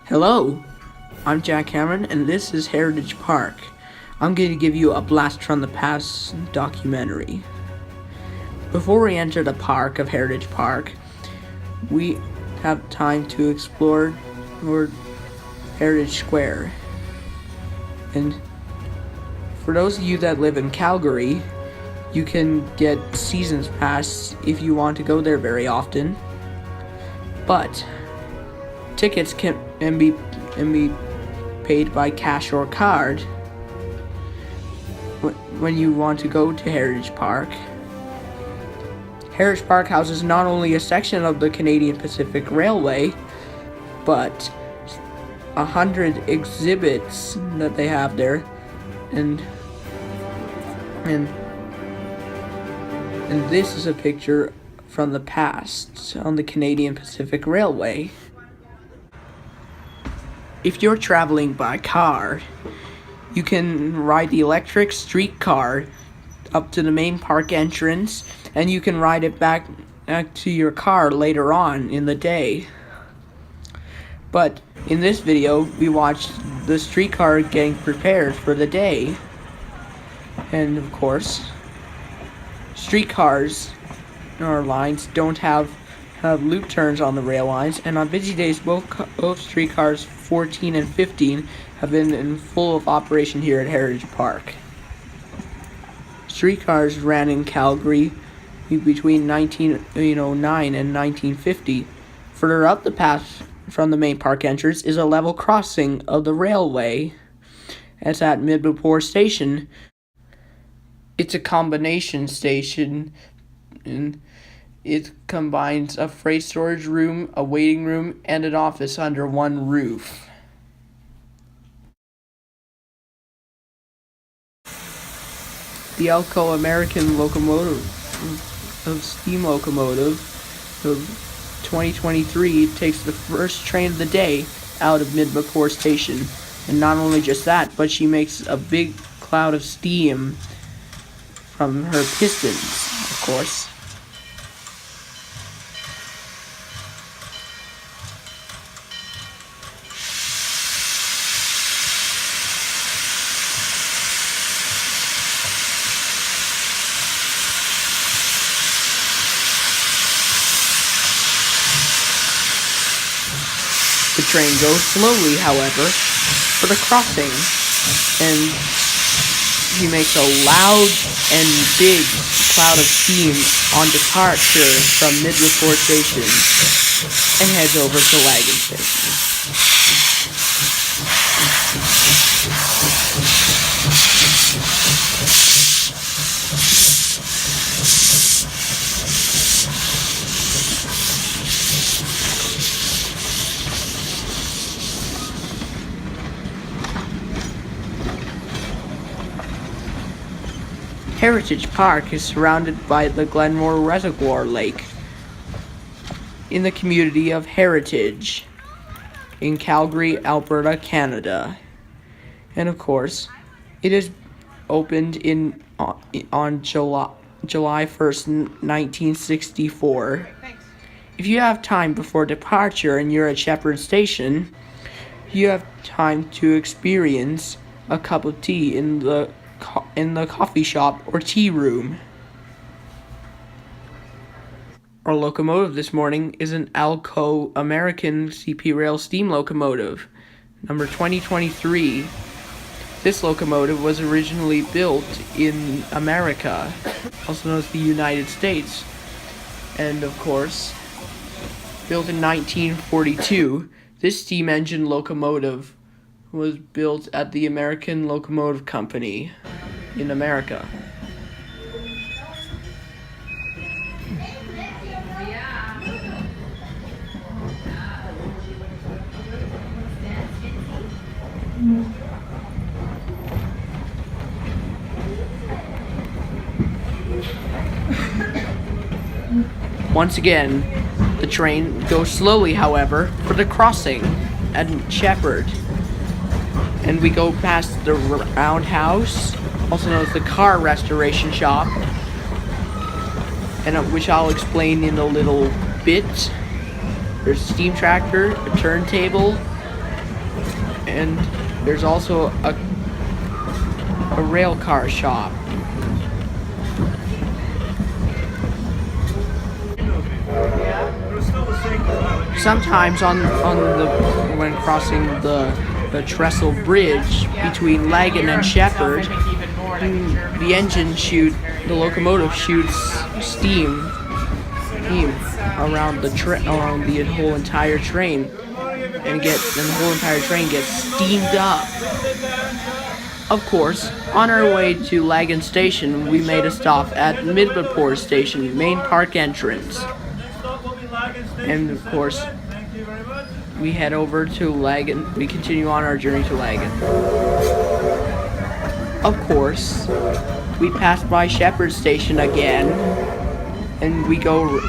Hello, I'm Jack Cameron, and this is Heritage Park. I'm going to give you a Blast from the Past documentary. Before we enter the park of Heritage Park, we have time to explore Heritage Square. And for those of you that live in Calgary, you can get Seasons Pass if you want to go there very often. But tickets can be paid by cash or card when you want to go to Heritage Park. Heritage Park houses not only a section of the Canadian Pacific Railway, but 100 exhibits that they have there, and this is a picture from the past on the Canadian Pacific Railway. If you're traveling by car, you can ride the electric streetcar up to the main park entrance, and you can ride it back to your car later on in the day. But in this video, we watched the streetcar getting prepared for the day. And of course, streetcars or lines don't have loop turns on the rail lines, and on busy days both streetcars 14 and 15 have been in full of operation here at Heritage Park. Streetcars ran in Calgary between 1909 and 1950. Further up the path from the main park entrance is a level crossing of the railway. It's at Midway Station. It's a combination station, and it combines a freight storage room, a waiting room, and an office under one roof. The Alco American locomotive, steam locomotive of 2023 takes the first train of the day out of Midway Station. And not only just that, but she makes a big cloud of steam from her pistons, of course. The train goes slowly, however, for the crossing, and he makes a loud and big cloud of steam on departure from Midway Station and heads over to Laggan Station. Heritage Park is surrounded by the Glenmore Reservoir Lake in the community of Heritage in Calgary, Alberta, Canada. And of course, it is opened on July 1st, 1964. If you have time before departure and you're at Sheppard Station, you have time to experience a cup of tea in the coffee shop or tea room. Our locomotive this morning is an Alco American CP Rail steam locomotive, number 2023. This locomotive was originally built in America, also known as the United States, and of course, built in 1942. This steam engine locomotive was built at the American Locomotive Company in America. Once again, the train goes slowly, however, for the crossing at Sheppard. And we go past the roundhouse, also known as the car restoration shop, and which I'll explain in a little bit. There's a steam tractor, a turntable, And there's also a rail car shop. Sometimes when crossing the trestle bridge between Lagan and Shepherd, the locomotive shoots steam around the whole entire train, and the whole entire train gets steamed up. Of course, on our way to Lagan Station, we made a stop at Midwayport Station, main park entrance. And of course, we head over to Lagan. We continue on our journey to Lagan. Of course, we pass by Shepherd Station again, and we go.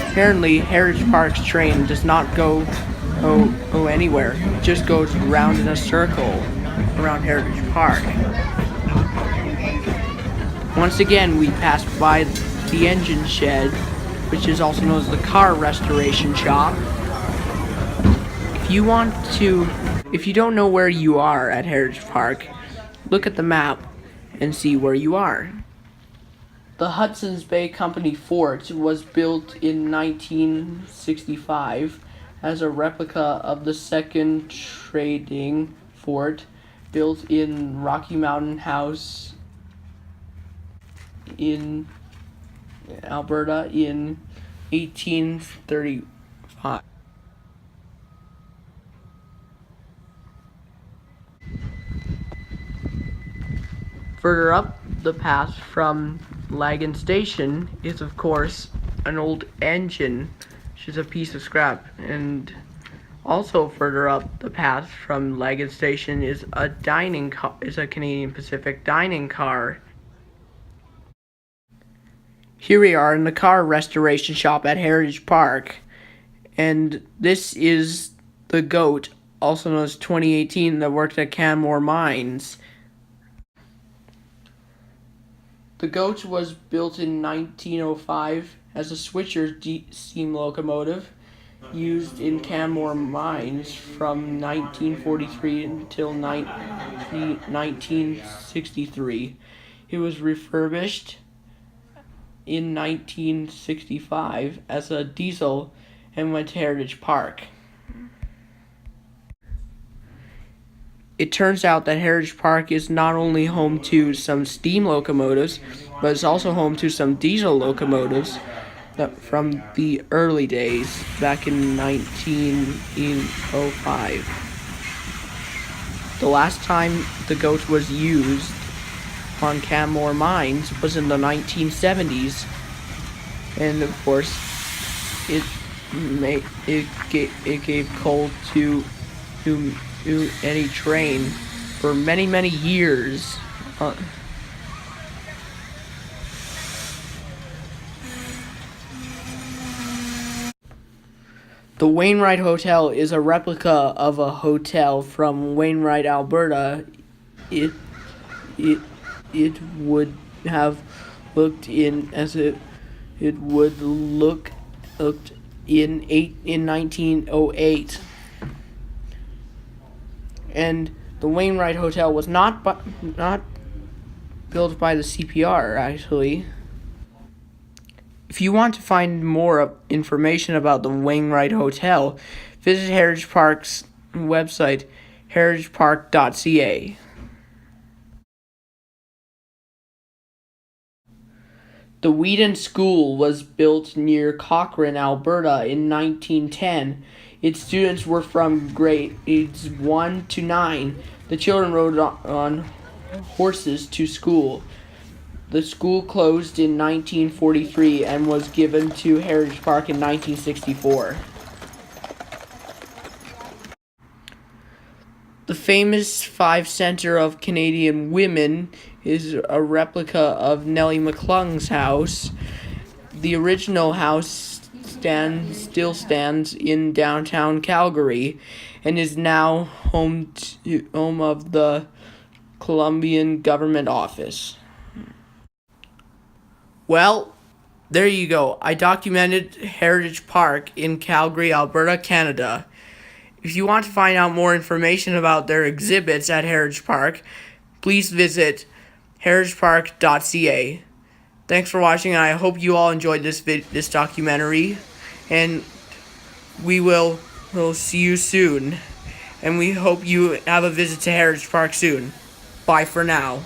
Apparently, Heritage Park's train does not go anywhere. It just goes round in a circle around Heritage Park. Once again, we pass by the engine shed, which is also known as the car restoration shop. If you don't know where you are at Heritage Park, look at the map and see where you are. The Hudson's Bay Company fort was built in 1965 as a replica of the second trading fort built in Rocky Mountain House in Alberta in 1835. Further up the path from Lagan Station is, of course, an old engine, which is a piece of scrap. And also further up the path from Lagan Station is a Canadian Pacific dining car. Here we are in the car restoration shop at Heritage Park, and this is the GOAT, also known as 2018, that worked at Canmore Mines. The GOAT was built in 1905 as a switcher steam locomotive used in Canmore Mines from 1943 until 1963. It was refurbished in 1965 as a diesel and went to Heritage Park. It turns out that Heritage Park is not only home to some steam locomotives, but it's also home to some diesel locomotives from the early days, back in 1905. The last time the GOAT was used on Canmore Mines was in the 1970s, and of course, it gave coal to any train for many years. The Wainwright Hotel is a replica of a hotel from Wainwright, Alberta. It would have looked in as it would looked in 1908. And the Wainwright Hotel was not built by the CPR, actually. If you want to find more information about the Wainwright Hotel, visit Heritage Park's website, heritagepark.ca. The Wheaton School was built near Cochrane, Alberta in 1910. Its students were from grades 1 to 9. The children rode on horses to school. The school closed in 1943 and was given to Heritage Park in 1964. The famous Five Centre of Canadian Women is a replica of Nellie McClung's house. The original house still stands in downtown Calgary and is now home of the Columbian Government Office. Well, there you go. I documented Heritage Park in Calgary, Alberta, Canada. If you want to find out more information about their exhibits at Heritage Park, please visit heritagepark.ca. Thanks for watching, and I hope you all enjoyed this documentary, and we'll see you soon. And we hope you have a visit to Heritage Park soon. Bye for now.